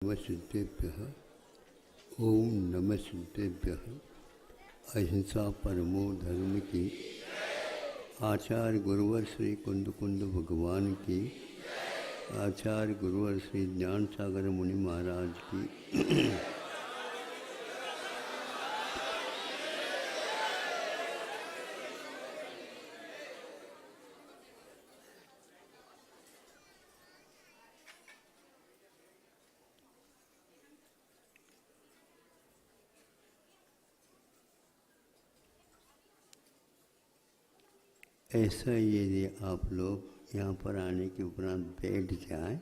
नमः सिद्धेभ्यः। ओम नमः सिद्धेभ्यः। अहिंसा परमो धर्म की। आचार्य गुरुवर श्री कुंद कुंद भगवान की। आचार्य गुरुवर श्री ज्ञान सागर मुनि महाराज की। ऐसा यदि आप लोग यहाँ पर आने के उपरांत बैठ जाए,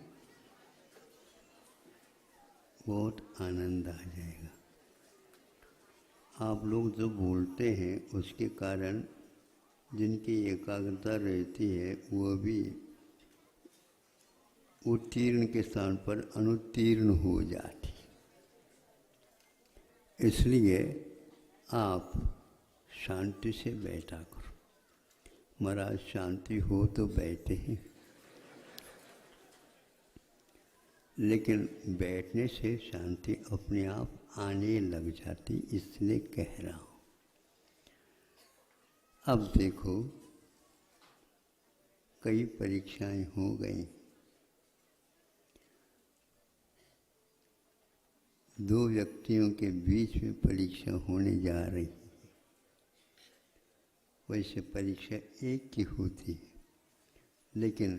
बहुत आनंद आ जाएगा। आप लोग जो बोलते हैं उसके कारण जिनकी एकाग्रता रहती है वो भी उत्तीर्ण के स्थान पर अनुत्तीर्ण हो जाती। इसलिए आप शांति से बैठा करो। महाराज शांति हो तो बैठे हैं, लेकिन बैठने से शांति अपने आप आने लग जाती, इसलिए कह रहा हूँ। अब देखो, कई परीक्षाएं हो गई। दो व्यक्तियों के बीच में परीक्षा होने जा रही। वैसे परीक्षा एक की होती है, लेकिन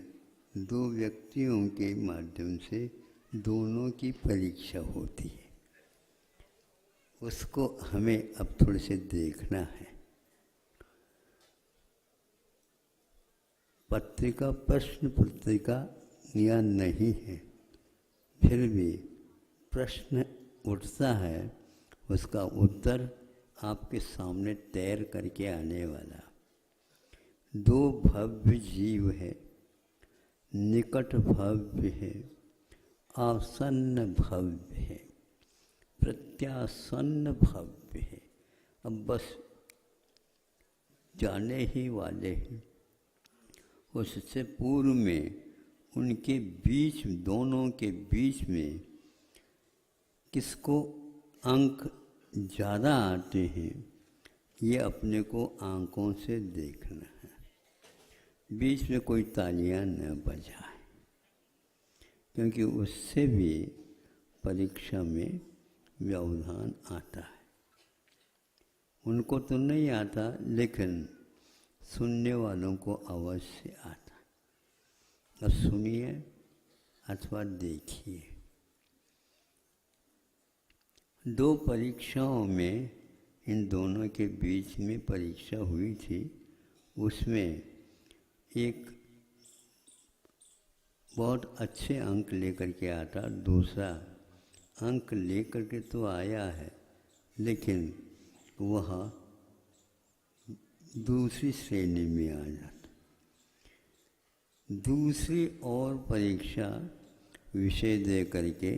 दो व्यक्तियों के माध्यम से दोनों की परीक्षा होती है। उसको हमें अब थोड़े से देखना है। पत्रिका प्रश्न पत्रिका या नहीं है, फिर भी प्रश्न उठता है, उसका उत्तर आपके सामने तैर करके आने वाला। दो भव्य जीव है, निकट भव्य है, आसन्न भव्य है, प्रत्यासन्न भव्य है। अब बस जाने ही वाले हैं। उससे पूर्व में उनके बीच, दोनों के बीच में किसको अंक ज़्यादा आते हैं, ये अपने को आंखों से देखना है। बीच में कोई तालियां न बजाए, क्योंकि उससे भी परीक्षा में व्यवधान आता है। उनको तो नहीं आता, लेकिन सुनने वालों को अवश्य आता। अब सुनिए अथवा देखिए। दो परीक्षाओं में इन दोनों के बीच में परीक्षा हुई थी। उसमें एक बहुत अच्छे अंक लेकर के आता, दूसरा अंक लेकर के तो आया है, लेकिन वह दूसरी श्रेणी में आ जाता। दूसरी और परीक्षा विषय दे करके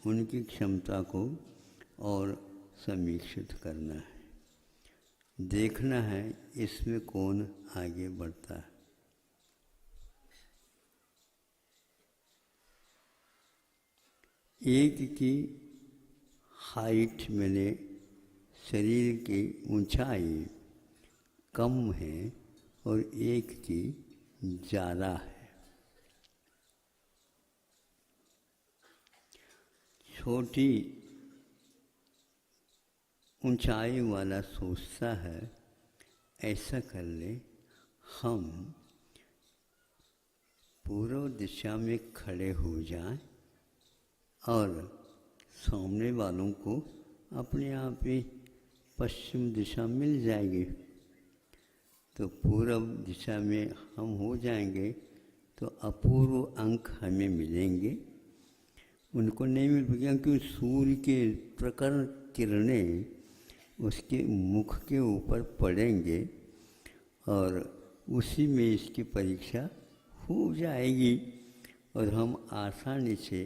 उनकी क्षमता को और समीक्षित करना है, देखना है इसमें कौन आगे बढ़ता है। एक की हाइट मैंने शरीर की ऊंचाई कम है और एक की ज़्यादा है। छोटी ऊंचाई वाला सोचता है ऐसा कर ले, हम पूर्व दिशा में खड़े हो जाएं और सामने वालों को अपने आप ही पश्चिम दिशा मिल जाएगी। तो पूर्व दिशा में हम हो जाएंगे तो अपूर्व अंक हमें मिलेंगे, उनको नहीं मिल पाएंगे, क्योंकि सूर्य के प्रखर किरणें उसके मुख के ऊपर पड़ेंगे और उसी में इसकी परीक्षा हो जाएगी और हम आसानी से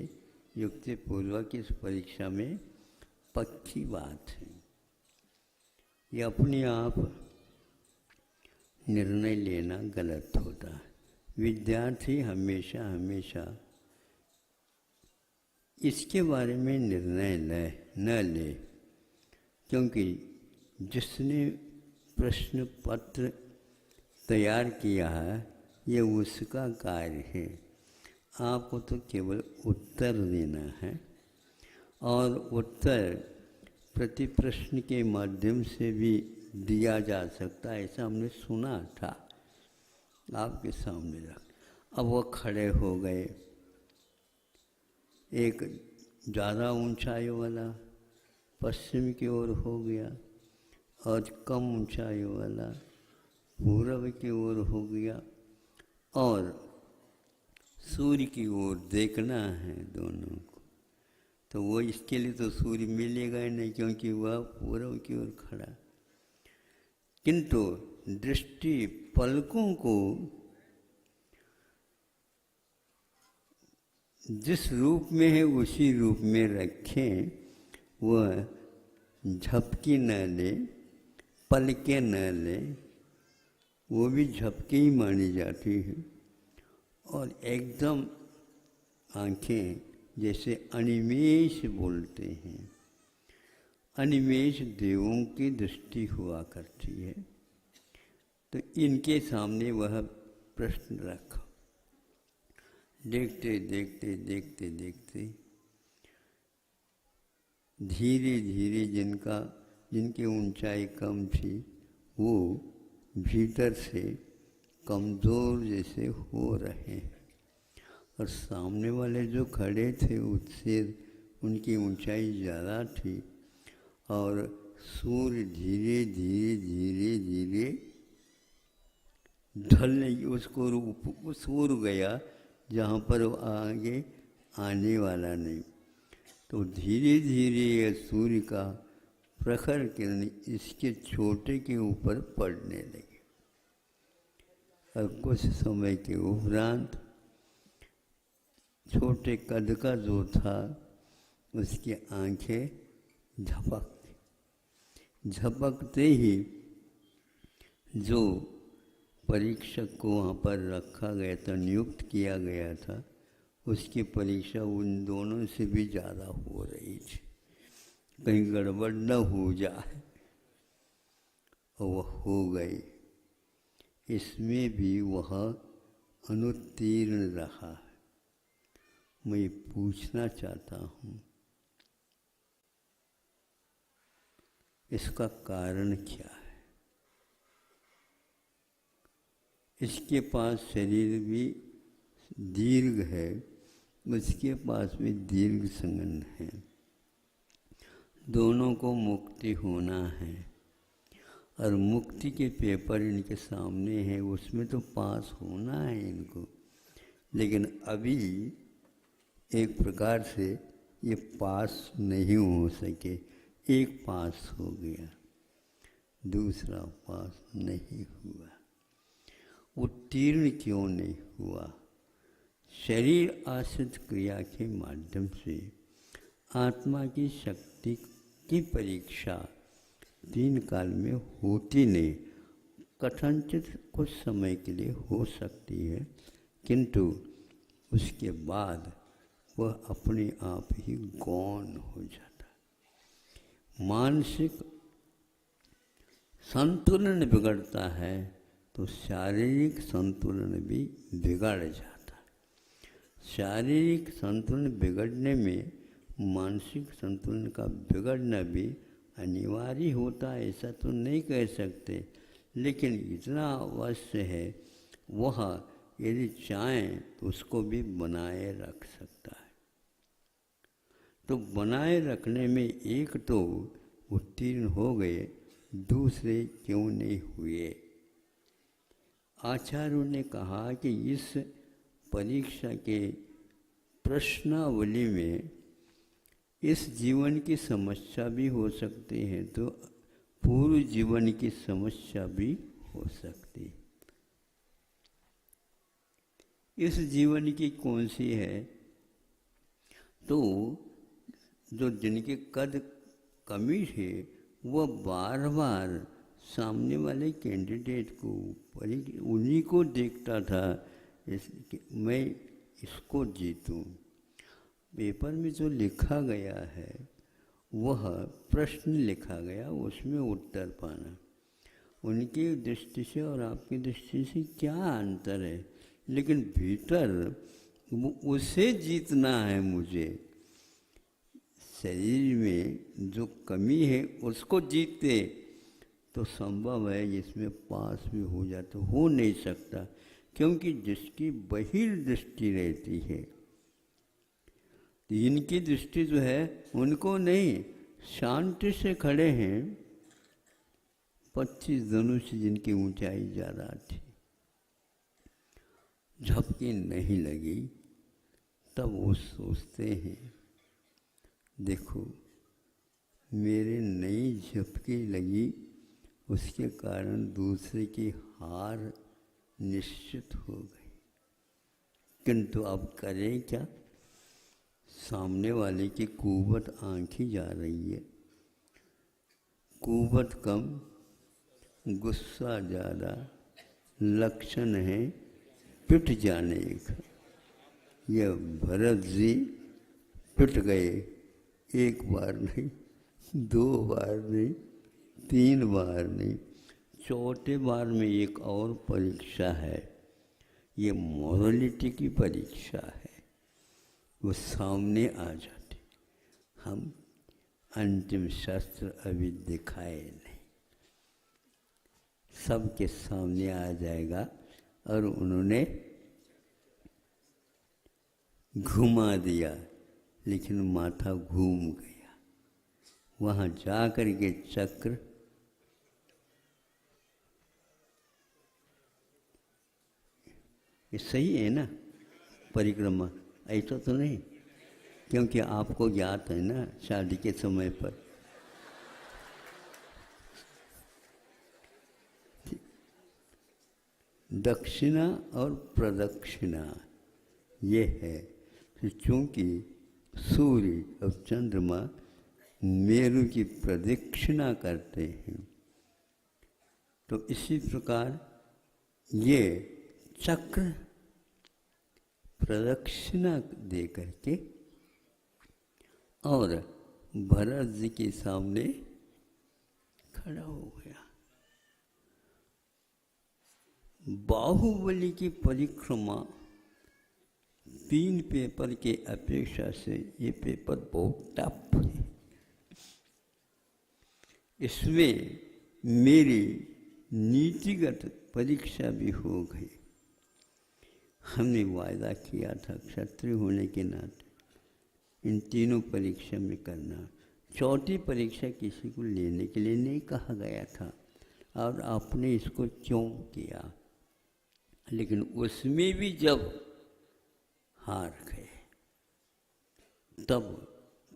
युक्तिपूर्वक इस परीक्षा में पक्की बात है। ये अपने आप निर्णय लेना गलत होता है। विद्यार्थी हमेशा इसके बारे में निर्णय न ले, क्योंकि जिसने प्रश्न पत्र तैयार किया है ये उसका कार्य है। आपको तो केवल उत्तर देना है, और उत्तर प्रति प्रश्न के माध्यम से भी दिया जा सकता है, ऐसा हमने सुना था। आपके सामने रख, अब वो खड़े हो गए। एक ज़्यादा ऊंचाई वाला पश्चिम की ओर हो गया, और कम ऊंचाई वाला पूर्व की ओर हो गया, और सूर्य की ओर देखना है दोनों को। तो वो इसके लिए तो सूर्य मिलेगा ही नहीं, क्योंकि वह पूर्व की ओर खड़ा। किंतु दृष्टि पलकों को जिस रूप में है उसी रूप में रखें, वह झपकी न ले, पलके न ले, वो भी झपकी ही मानी जाती है। और एकदम आँखें जैसे अनिमेष बोलते हैं, अनिमेष देवों की दृष्टि हुआ करती है। तो इनके सामने वह प्रश्न रखा। देखते देखते देखते देखते धीरे धीरे जिनकी ऊंचाई कम थी वो भीतर से कमज़ोर जैसे हो रहे हैं, और सामने वाले जो खड़े थे उससे उनकी ऊंचाई ज़्यादा थी, और सूर्य धीरे धीरे धीरे धीरे ढलने की उसको उस ओर गया जहाँ पर वो आगे आने वाला नहीं। तो धीरे धीरे यह सूर्य का प्रखर किरण इसके छोटे के ऊपर पड़ने लगे, और कुछ समय के उपरांत छोटे कद का जो था उसकी आंखें झपकते ही जो परीक्षक को वहाँ पर रखा गया था, नियुक्त किया गया था, उसकी परीक्षा उन दोनों से भी ज़्यादा हो रही थी, कहीं गड़बड़ न हो जाए, और वह हो गई। इसमें भी वह अनुत्तीर्ण रहा है। मैं पूछना चाहता हूँ, इसका कारण क्या है? इसके पास शरीर भी दीर्घ है, उसके पास भी दीर्घ संगन है, दोनों को मुक्ति होना है, और मुक्ति के पेपर इनके सामने हैं, उसमें तो पास होना है इनको। लेकिन अभी एक प्रकार से ये पास नहीं हो सके। एक पास हो गया, दूसरा पास नहीं हुआ। उत्तीर्ण क्यों नहीं हुआ? शरीर आश्रित क्रिया के माध्यम से आत्मा की शक्ति की परीक्षा 3 काल में होती नहीं। कथनचित कुछ समय के लिए हो सकती है, किंतु उसके बाद वह अपने आप ही गौण हो जाता है। मानसिक संतुलन बिगड़ता है तो शारीरिक संतुलन भी बिगड़ जाता है। शारीरिक संतुलन बिगड़ने में मानसिक संतुलन का बिगड़ना भी अनिवार्य होता है, ऐसा तो नहीं कह सकते, लेकिन इतना अवश्य है, वह यदि चाहें तो उसको भी बनाए रख सकता है। तो बनाए रखने में एक तो उत्तीर्ण हो गए, दूसरे क्यों नहीं हुए? आचार्यों ने कहा कि इस परीक्षा के प्रश्नावली में इस जीवन की समस्या भी हो सकती है, तो पूर्व जीवन की समस्या भी हो सकती है। इस जीवन की कौन सी है? तो जो जिनके कद कमी है वह बार बार सामने वाले कैंडिडेट को उन्हीं को देखता था, मैं इसको जीतूं। पेपर में जो लिखा गया है वह प्रश्न लिखा गया, उसमें उत्तर पाना। उनकी दृष्टि से और आपकी दृष्टि से क्या अंतर है, लेकिन भीतर वो उसे जीतना है मुझे। शरीर में जो कमी है उसको जीते तो संभव है इसमें पास भी हो जाता, हो नहीं सकता, क्योंकि जिसकी बहिर्दृष्टि रहती है। तो इनकी दृष्टि जो है उनको नहीं, शांति से खड़े हैं। 25 धनुष जिनकी ऊंचाई ज़्यादा थी, झपकी नहीं लगी, तब वो सोचते हैं देखो मेरे नई झपकी लगी, उसके कारण दूसरे की हार निश्चित हो गई। किंतु अब करें क्या, सामने वाले की कुव्वत आंखी जा रही है। कुव्वत कम, गुस्सा ज़्यादा, लक्षण है पिट जाने का। यह भरत जी पिट गए, एक बार नहीं, 2 बार नहीं, 3 बार नहीं, चौथे बार में एक और परीक्षा है। ये मोरलिटी की परीक्षा है, वो सामने आ जाते। हम अंतिम शस्त्र अभी दिखाए नहीं, सबके सामने आ जाएगा। और उन्होंने घुमा दिया, लेकिन माथा घूम गया। वहाँ जा कर के चक्र ये सही है ना, परिक्रमा ऐसा तो नहीं, क्योंकि आपको ज्ञात है ना शादी के समय पर। दक्षिणा और प्रदक्षिणा ये है कि चूँकि सूर्य और चंद्रमा मेरु की प्रदक्षिणा करते हैं, तो इसी प्रकार ये चक्र प्रदक्षिणा दे करके और भरत जी के सामने खड़ा हो गया। बाहुबली की परिक्रमा 3 पेपर के अपेक्षा से ये पेपर बहुत टफ है। इसमें मेरी नीतिगत परीक्षा भी हो गई। हमने वायदा किया था क्षत्रिय होने के नाते इन तीनों परीक्षा में करना। चौथी परीक्षा किसी को लेने के लिए नहीं कहा गया था, और आपने इसको क्यों किया? लेकिन उसमें भी जब हार गए तब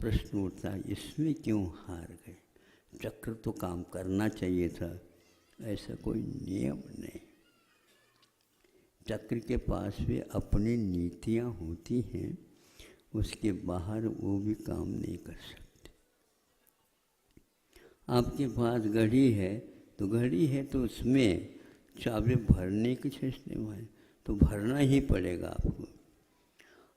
प्रश्न उठता है इसमें क्यों हार गए? चक्र तो काम करना चाहिए था, ऐसा कोई नियम नहीं। चक्र के पास भी अपनी नीतियाँ होती हैं, उसके बाहर वो भी काम नहीं कर सकते। आपके पास घड़ी है तो घड़ी है तो उसमें चाबी भरने की चेष्टा है तो भरना ही पड़ेगा आपको।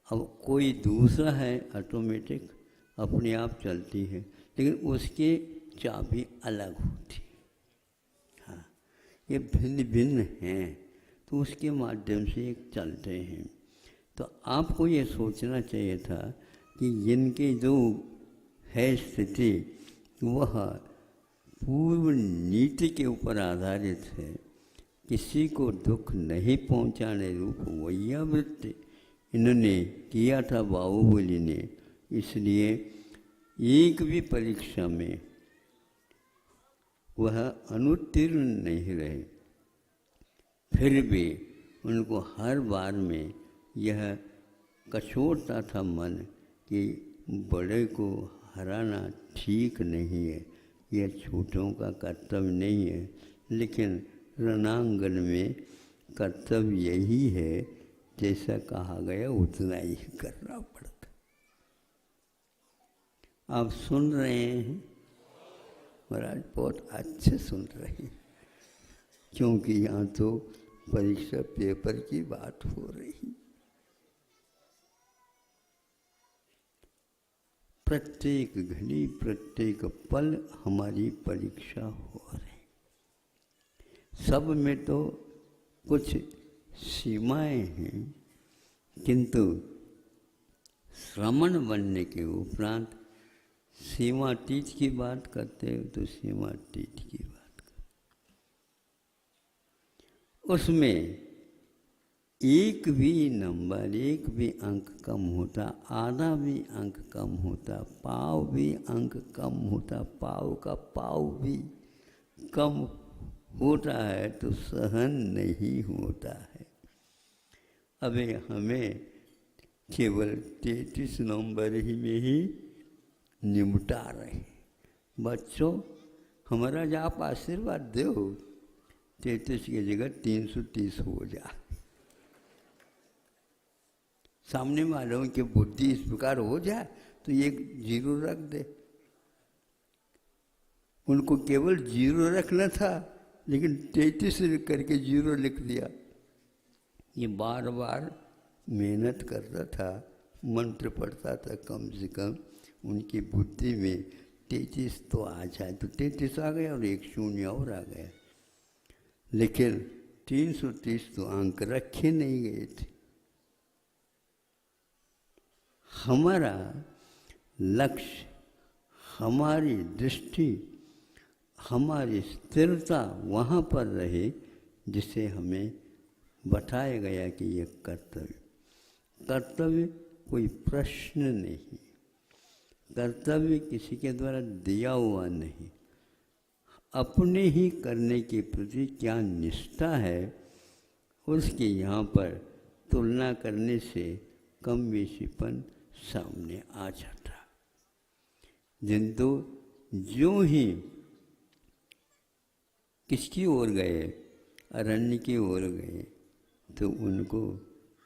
अब कोई दूसरा है ऑटोमेटिक अपने आप चलती है, लेकिन उसके चाबी अलग होती है। हाँ, ये भिन्न भिन्न हैं, तो उसके माध्यम से एक चलते हैं। तो आपको ये सोचना चाहिए था कि जिनकी जो है स्थिति वह पूर्व नीति के ऊपर आधारित है, किसी को दुख नहीं पहुंचाने रूप वैयावृत्ति इन्होंने किया था बाहुबली ने। इसलिए एक भी परीक्षा में वह अनुत्तीर्ण नहीं रहे। फिर भी उनको हर बार में यह कठोरता था मन कि बड़े को हराना ठीक नहीं है, यह छोटों का कर्तव्य नहीं है। लेकिन रणांगन में कर्तव्य यही है, जैसा कहा गया उतना ही करना पड़ता। आप सुन रहे हैं महाराज, बहुत अच्छे सुन रहे हैं, क्योंकि यहाँ तो परीक्षा पेपर की बात हो रही। प्रत्येक घड़ी प्रत्येक पल हमारी परीक्षा हो रही। सब में तो कुछ सीमाएं हैं, किंतु श्रमण बनने के उपरांत सीमातीत की बात करते हो तो सीमातीत की बात करते, उसमें एक भी नंबर, एक भी अंक कम होता, आधा भी अंक कम होता, पाव भी अंक कम होता, पाव का पाव भी कम होता है तो सहन नहीं होता है। अबे हमें केवल 33 नंबर ही में ही निपटा रहे। बच्चों, हमारा जो आप आशीर्वाद दो, 33 की जगह 330 हो जाए। सामने वालों की बुद्धि इस प्रकार हो जाए तो एक जीरो रख दे। उनको केवल जीरो रखना था, लेकिन 33 करके जीरो लिख दिया। ये बार बार मेहनत करता था, मंत्र पढ़ता था, कम से कम उनकी बुद्धि में 33 तो आ जाए, तो 33 आ गया और एक शून्य और आ गया। लेकिन 330 तो अंक रखे नहीं गए थे। हमारा लक्ष्य, हमारी दृष्टि, हमारी स्थिरता वहाँ पर रहे जिसे हमें बताया गया कि ये कर्तव्य। कर्तव्य कोई प्रश्न नहीं, कर्तव्य किसी के द्वारा दिया हुआ नहीं, अपने ही करने के प्रति क्या निष्ठा है उसके यहाँ पर तुलना करने से कम बेशीपन सामने आ जाता। किंतु जो ही किसकी ओर गए, अरण्य की ओर गए, तो उनको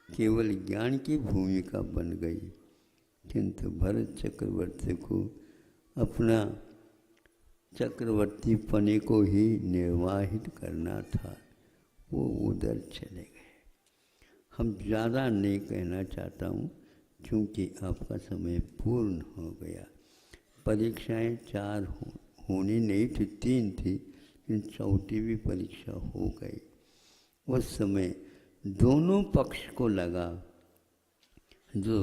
केवल ज्ञान की भूमिका बन गई, किंतु भरत चक्रवर्ती को अपना चक्रवर्ती पने को ही निर्वाहित करना था, वो उधर चले गए। हम ज़्यादा नहीं कहना चाहता हूँ, क्योंकि आपका समय पूर्ण हो गया। परीक्षाएं 4 होनी नहीं थी, 3 थी, लेकिन चौथी भी परीक्षा हो गई। उस समय दोनों पक्ष को लगा, जो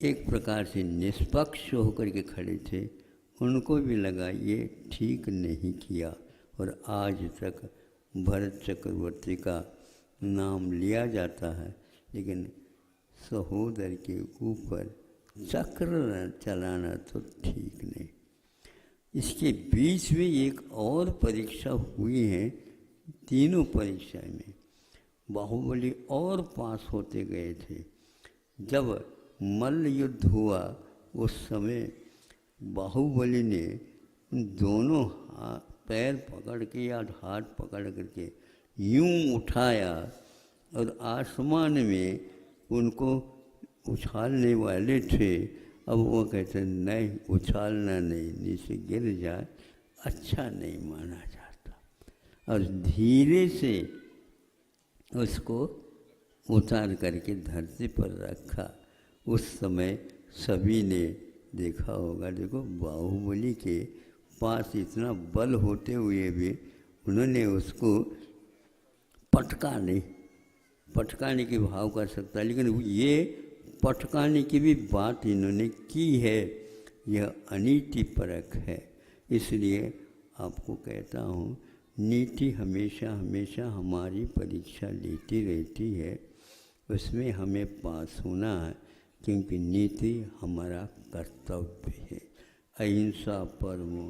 एक प्रकार से निष्पक्ष होकर के खड़े थे, उनको भी लगा ये ठीक नहीं किया, और आज तक भरत चक्रवर्ती का नाम लिया जाता है, लेकिन सहोदर के ऊपर चक्र चलाना तो ठीक नहीं। इसके बीच में एक और परीक्षा हुई है, तीनों परीक्षा में बाहुबली और पास होते गए थे। जब मल्ल युद्ध हुआ उस समय बाहुबली ने दोनों पैर पकड़ के या हाथ पकड़ करके यूं उठाया और आसमान में उनको उछालने वाले थे। अब वो कहते नहीं, उछालना नहीं, नीचे गिर जाए अच्छा नहीं माना जाता, और धीरे से उसको उतार करके धरती पर रखा। उस समय सभी ने देखा होगा, देखो बाहुबली के पास इतना बल होते हुए भी उन्होंने उसको पटकाने की भाव कर सकता, लेकिन ये पटकाने की भी बात इन्होंने की है, यह अनीति परक है। इसलिए आपको कहता हूँ, नीति हमेशा हमेशा हमारी परीक्षा लेती रहती है, उसमें हमें पास होना है, क्योंकि नीति हमारा कर्तव्य है। अहिंसा परमो